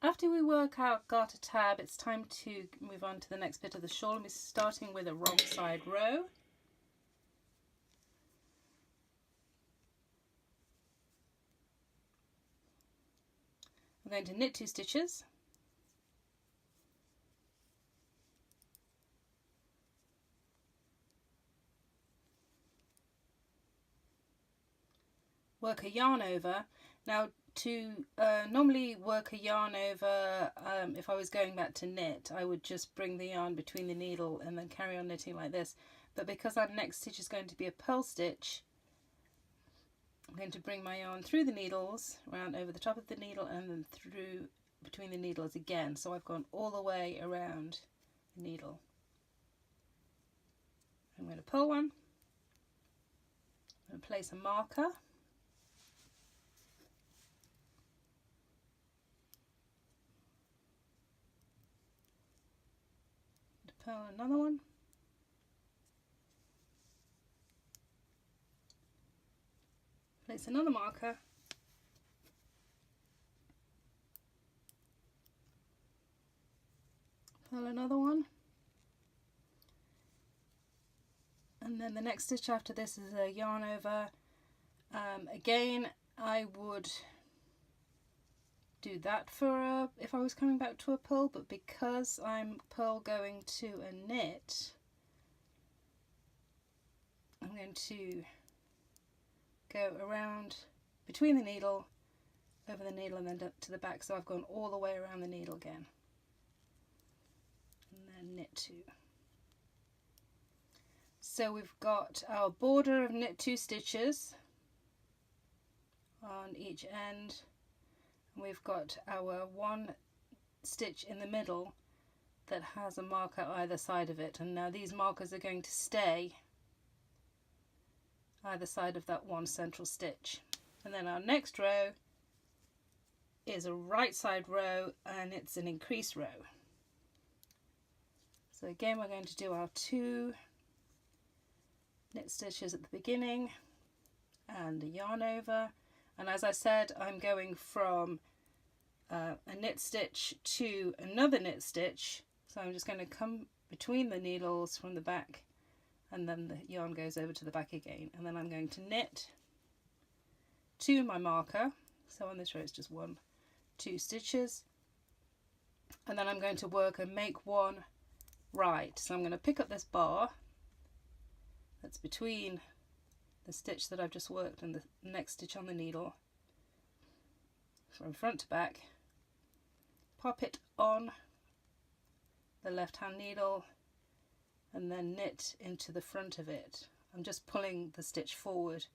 After we work out garter tab, it's time to move on to the next bit of the shawl. We're starting with a wrong side row. I'm going to knit 2 stitches. Work a yarn over. Now to normally work a yarn over, if I was going back to knit, I would just bring the yarn between the needle and then carry on knitting like this. But because our next stitch is going to be a purl stitch, I'm going to bring my yarn through the needles, around over the top of the needle and then through between the needles again. So I've gone all the way around the needle. I'm going to pull one. I'm going to place a marker. Purl another one. Place another marker. Purl another one. And then the next stitch after this is a yarn over. Again, I would do that for if I was coming back to a purl, but because I'm purl going to a knit, I'm going to go around between the needle, over the needle and then to the back, so I've gone all the way around the needle again, and then knit 2. So we've got our border of knit 2 stitches on each end. We've got our 1 stitch in the middle that has a marker either side of it, and now these markers are going to stay either side of that 1 central stitch. And then our next row is a right side row, and it's an increase row. So again, we're going to do our 2 knit stitches at the beginning and a yarn over. And as I said, I'm going from a knit stitch to another knit stitch, so I'm just going to come between the needles from the back, and then the yarn goes over to the back again, and then I'm going to knit to my marker. So on this row it's just 1, 2 stitches, and then I'm going to work and make 1 right. So I'm going to pick up this bar that's between the stitch that I've just worked and the next stitch on the needle, from front to back, pop it on the left hand needle and then knit into the front of it. I'm just pulling the stitch forward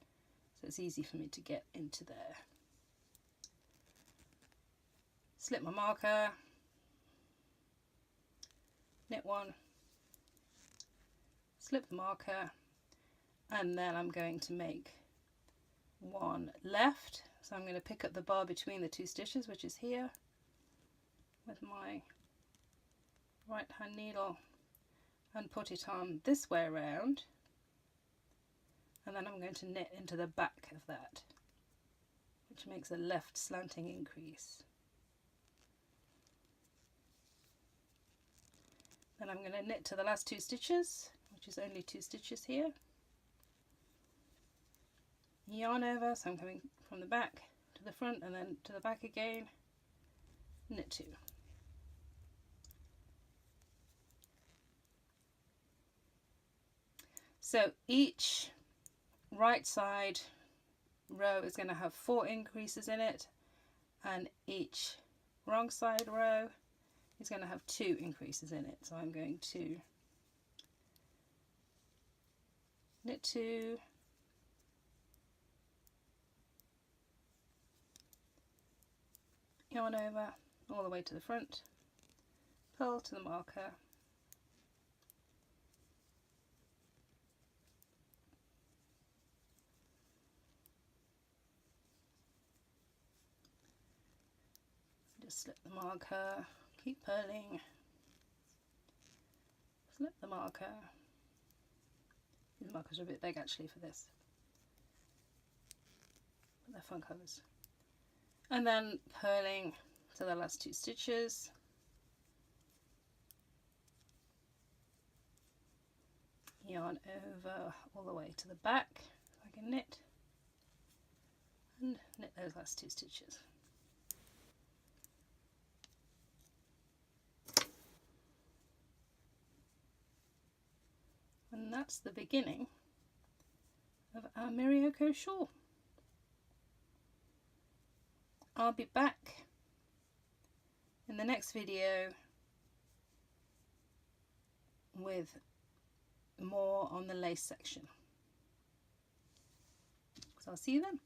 so it's easy for me to get into there. Slip my marker, knit 1, slip the marker, and then I'm going to make 1 left. So I'm going to pick up the bar between the 2 stitches, which is here, with my right hand needle and put it on this way around, and then I'm going to knit into the back of that, which makes a left slanting increase. Then I'm going to knit to the last 2 stitches, which is only 2 stitches here. Yarn over, so I'm coming from the back to the front and then to the back again, knit 2. So each right side row is going to have 4 increases in it, and each wrong side row is going to have 2 increases in it. So I'm going to knit 2, yarn over all the way to the front, purl to the marker, just slip the marker, keep purling, slip the marker. These markers are a bit big actually for this, but they're fun colours. And then purling to the last 2 stitches, yarn over all the way to the back like a knit, and knit those last 2 stitches. And that's the beginning of our Miryoku shawl. I'll be back in the next video with more on the lace section. So I'll see you then.